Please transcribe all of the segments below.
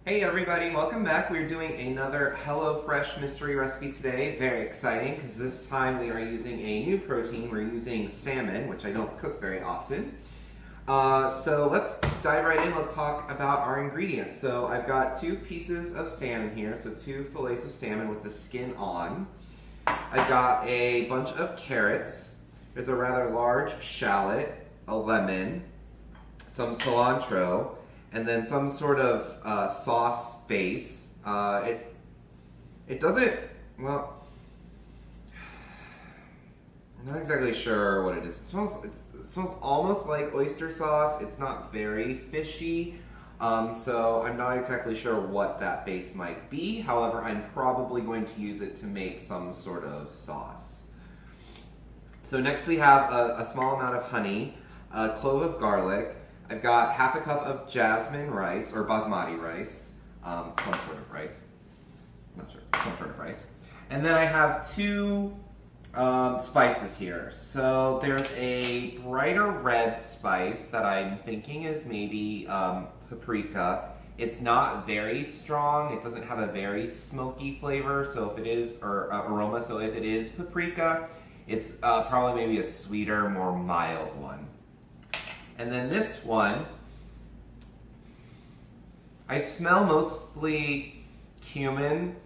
Hey everybody, welcome back. We're doing another HelloFresh mystery recipe today. Very exciting because this time we are using a new protein. We're using salmon, which I don't cook very often. So let's dive right in. Let's talk about our ingredients. So I've got 2 pieces of salmon here, so 2 fillets of salmon with the skin on. I've got a bunch of carrots. There's a rather large shallot, a lemon, some cilantro, and then some sort of sauce base. It doesn't, well, I'm not exactly sure what it is. It smells almost like oyster sauce. It's not very fishy, so I'm not exactly sure what that base might be. However, I'm probably going to use it to make some sort of sauce. So next we have a small amount of honey, a clove of garlic. I've got half a cup of jasmine rice, or basmati rice, some sort of rice, not sure, some sort of rice. And then I have 2 spices here. So there's a brighter red spice that I'm thinking is maybe paprika. It's not very strong, it doesn't have a very smoky flavor, so if it is, or aroma, so if it is paprika, it's probably maybe a sweeter, more mild one. And then this one, I smell mostly cumin.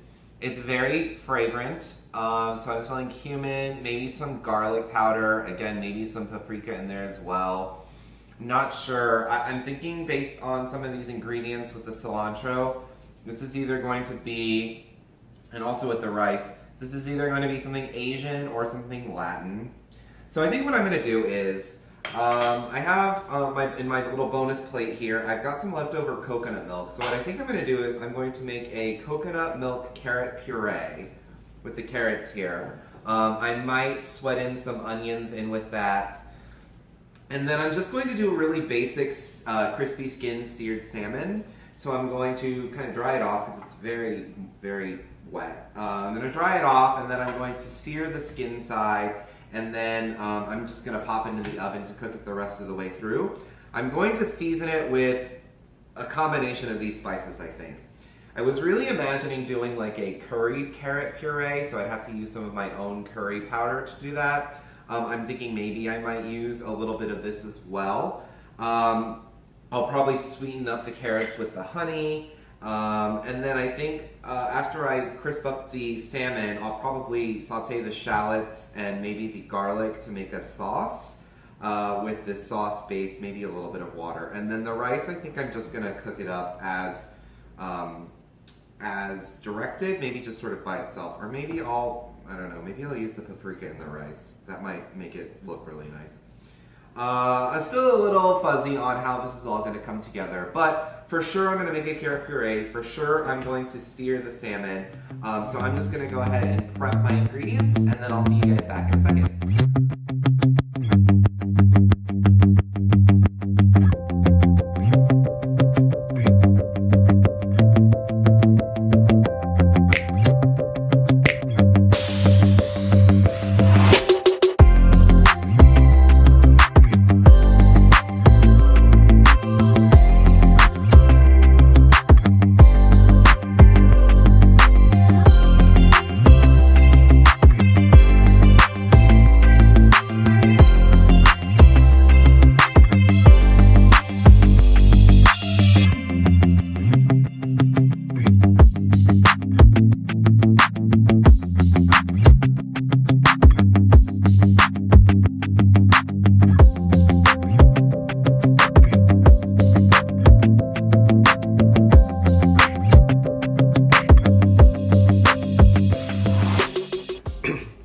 It's very fragrant. So I'm smelling cumin, maybe some garlic powder, again, maybe some paprika in there as well. I'm not sure. I'm thinking based on some of these ingredients with the cilantro, this is either going to be, and also with the rice, this is either going to be something Asian or something Latin. So I think what I'm going to do is, I have in my little bonus plate here, I've got some leftover coconut milk. So what I think I'm going to do is I'm going to make a coconut milk carrot puree with the carrots here. I might sweat in some onions in with that. And then I'm just going to do a really basic crispy skin seared salmon. So I'm going to kind of dry it off because it's very, very wet. I'm going to dry it off and then I'm going to sear the skin side. And then I'm just going to pop it into the oven to cook it the rest of the way through. I'm going to season it with a combination of these spices, I think. I was really imagining doing like a curried carrot puree, so I'd have to use some of my own curry powder to do that. I'm thinking maybe I might use a little bit of this as well. I'll probably sweeten up the carrots with the honey. And then I think after I crisp up the salmon, I'll probably saute the shallots and maybe the garlic to make a sauce with this sauce base, maybe a little bit of water. And then the rice, I think I'm just going to cook it up as directed, maybe just sort of by itself. Or maybe I don't know, maybe I'll use the paprika in the rice. That might make it look really nice. I'm still a little fuzzy on how this is all going to come together, but for sure I'm going to make a carrot puree. For sure I'm going to sear the salmon. So I'm just going to go ahead and prep my ingredients, and then I'll see you guys back in a second.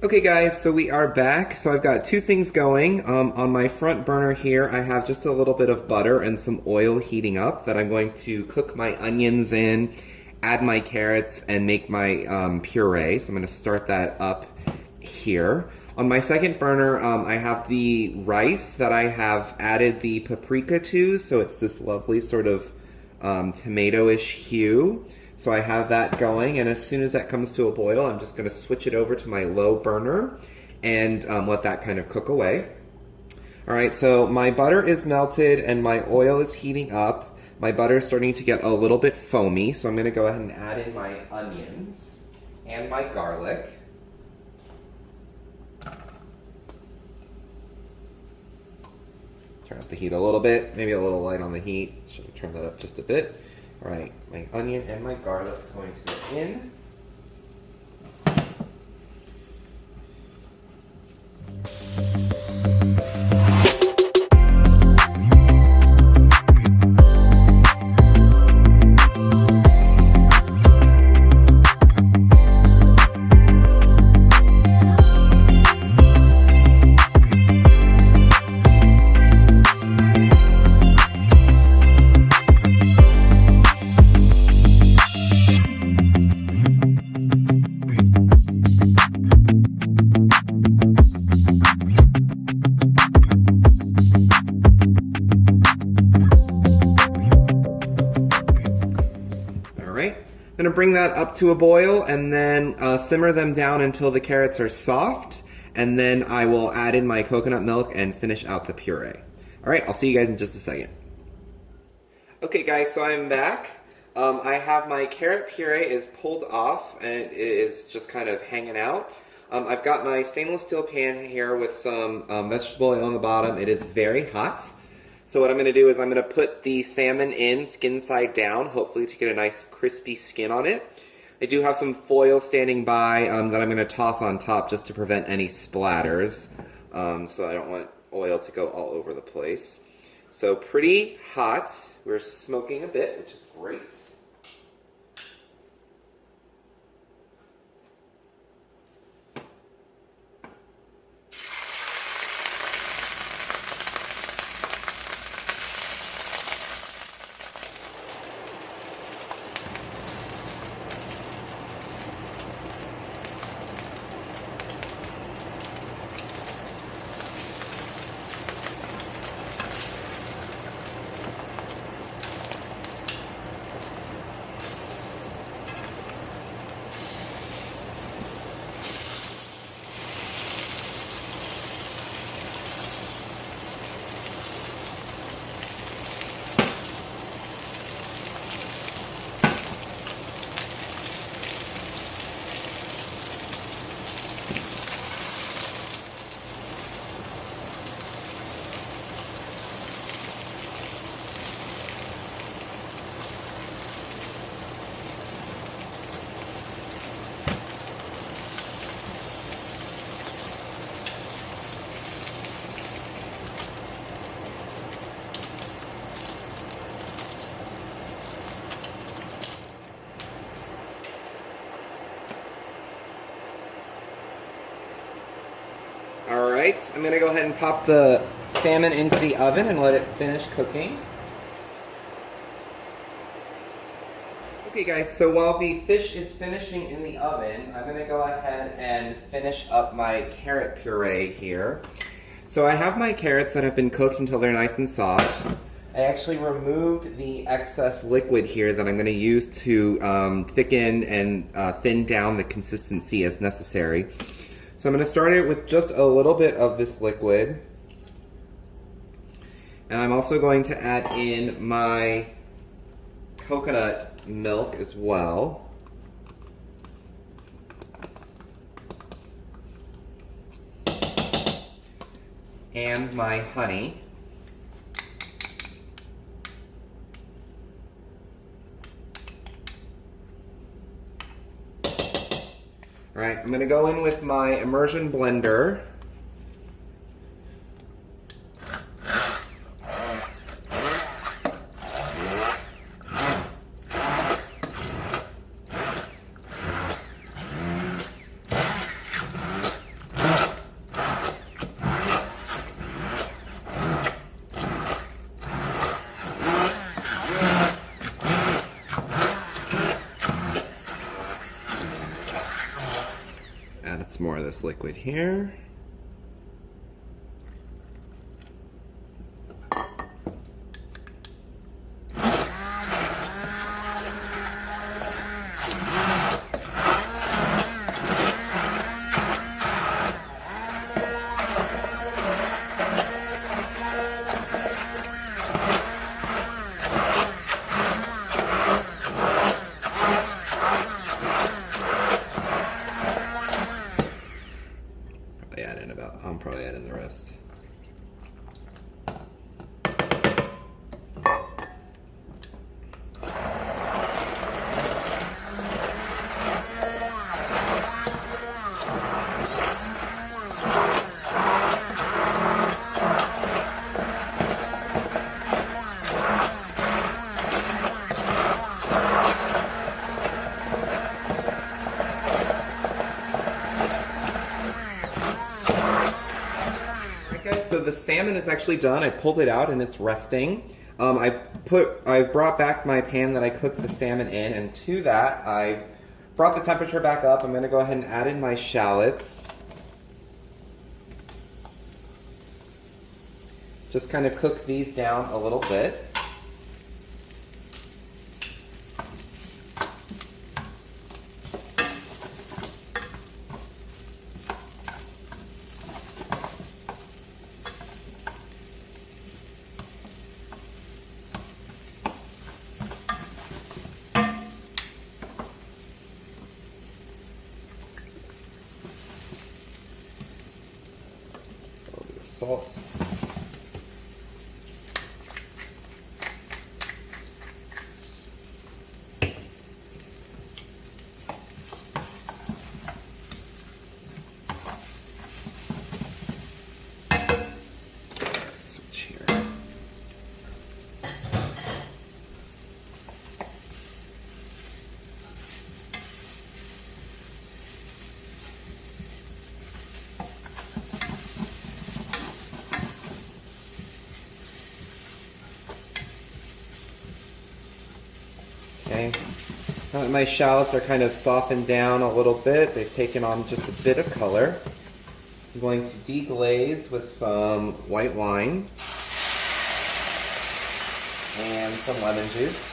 Okay guys, so we are back. So I've got 2 things going. On my front burner here, I have just a little bit of butter and some oil heating up that I'm going to cook my onions in, add my carrots, and make my puree. So I'm going to start that up here. On my second burner, I have the rice that I have added the paprika to, so it's this lovely sort of tomato-ish hue. So I have that going, and as soon as that comes to a boil, I'm just going to switch it over to my low burner and let that kind of cook away. All right, so my butter is melted and my oil is heating up. My butter is starting to get a little bit foamy, so I'm going to go ahead and add in my onions and my garlic. Turn up the heat a little bit, maybe a little light on the heat. Should turn that up just a bit. All right, my onion and my garlic is going to go in. I'm going to bring that up to a boil and then simmer them down until the carrots are soft, and then I will add in my coconut milk and finish out the puree. All right, I'll see you guys in just a second. Okay guys, so I'm back. I have my carrot puree is pulled off and it is just kind of hanging out. I've got my stainless steel pan here with some vegetable oil on the bottom. It is very hot. So what I'm going to do is I'm going to put the salmon in skin side down, hopefully to get a nice crispy skin on it. I do have some foil standing by that I'm going to toss on top just to prevent any splatters. So I don't want oil to go all over the place. So pretty hot. We're smoking a bit, which is great. Alright, I'm going to go ahead and pop the salmon into the oven and let it finish cooking. Okay guys, so while the fish is finishing in the oven, I'm going to go ahead and finish up my carrot puree here. So I have my carrots that have been cooked until they're nice and soft. I actually removed the excess liquid here that I'm going to use to thicken and thin down the consistency as necessary. So I'm going to start it with just a little bit of this liquid. And I'm also going to add in my coconut milk as well. And my honey. All right, I'm going to go in with my immersion blender. Add some more of this liquid here. the salmon is actually done. I pulled it out and it's resting. I've brought back my pan that I cooked the salmon in, and to that I've brought the temperature back up. I'm going to go ahead and add in my shallots. Just kind of cook these down a little bit. Salt. Switch here. Okay, now that my shallots are kind of softened down a little bit, they've taken on just a bit of color. I'm going to deglaze with some white wine and some lemon juice.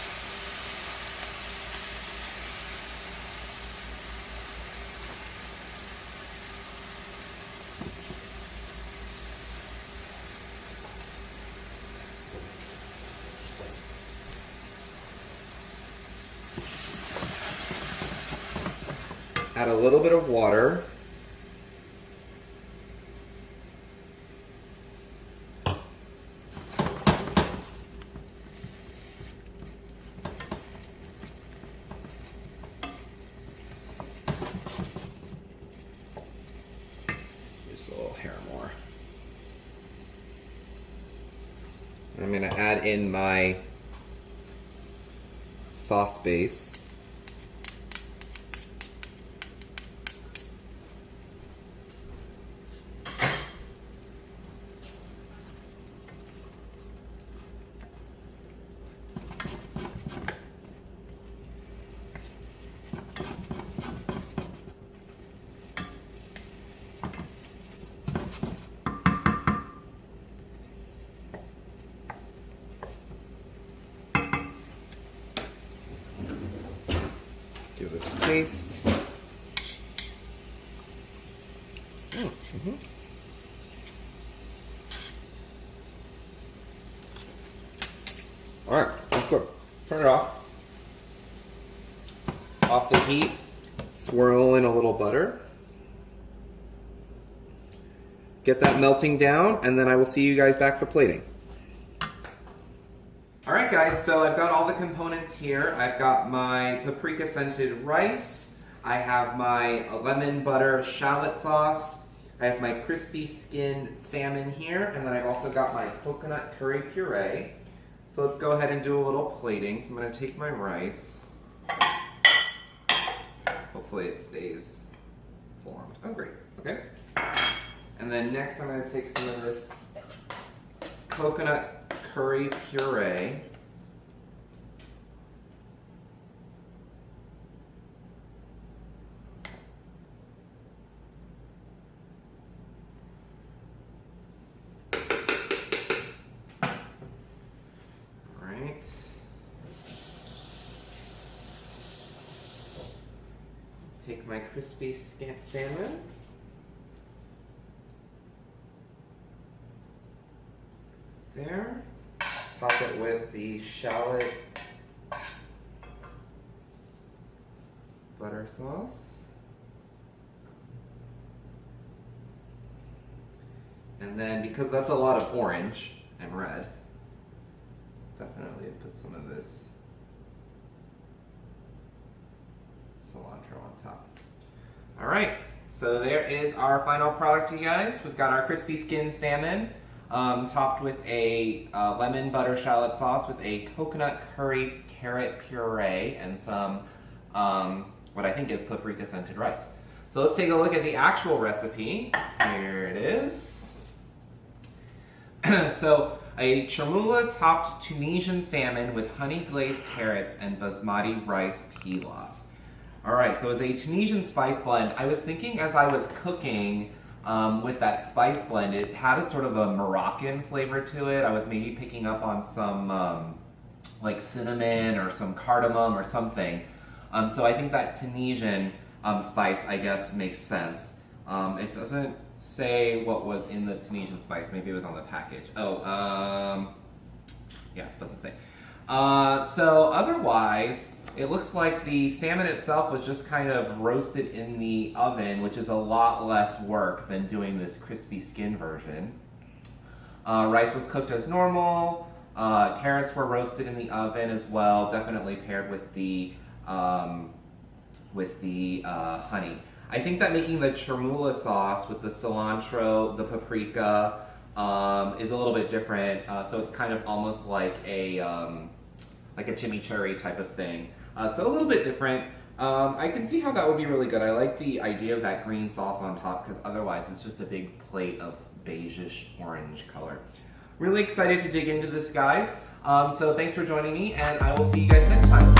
Add a little bit of water. Just a little hair more. I'm going to add in my sauce base. Give it a taste. All right, that's good. Turn it off. Off the heat. Swirl in a little butter. Get that melting down, and then I will see you guys back for plating. Alright guys, so I've got all the components here. I've got my paprika scented rice. I have my lemon butter shallot sauce. I have my crispy skinned salmon here, and then I've also got my coconut curry puree. So let's go ahead and do a little plating. So I'm going to take my rice. Hopefully it stays formed. Oh great, okay. And then next I'm going to take some of this coconut curry puree. Alright. Take my crispy salmon. There. Top it with the shallot butter sauce. And then, because that's a lot of orange and red, definitely put some of this cilantro on top. All right, so there is our final product, you guys. We've got our crispy skinned salmon. Topped with a lemon butter shallot sauce with a coconut curry carrot puree and some what I think is paprika scented rice. So let's take a look at the actual recipe. Here it is. So a chermoula topped Tunisian salmon with honey glazed carrots and basmati rice pilaf. All right, so it's a Tunisian spice blend. I was thinking as I was cooking with that spice blend, it had a sort of a Moroccan flavor to it. I was maybe picking up on some like cinnamon or some cardamom or something. So I think that Tunisian spice, I guess, makes sense. It doesn't say what was in the Tunisian spice. Maybe it was on the package. Yeah, it doesn't say. So otherwise, it looks like the salmon itself was just kind of roasted in the oven, which is a lot less work than doing this crispy skin version. Rice was cooked as normal. Carrots were roasted in the oven as well, definitely paired with the honey. I think that making the chermoula sauce with the cilantro, the paprika, is a little bit different. So it's kind of almost like a chimichurri type of thing. So a little bit different. I can see how that would be really good. I like the idea of that green sauce on top because otherwise it's just a big plate of beigeish orange color. Really excited to dig into this, guys. So thanks for joining me, and I will see you guys next time.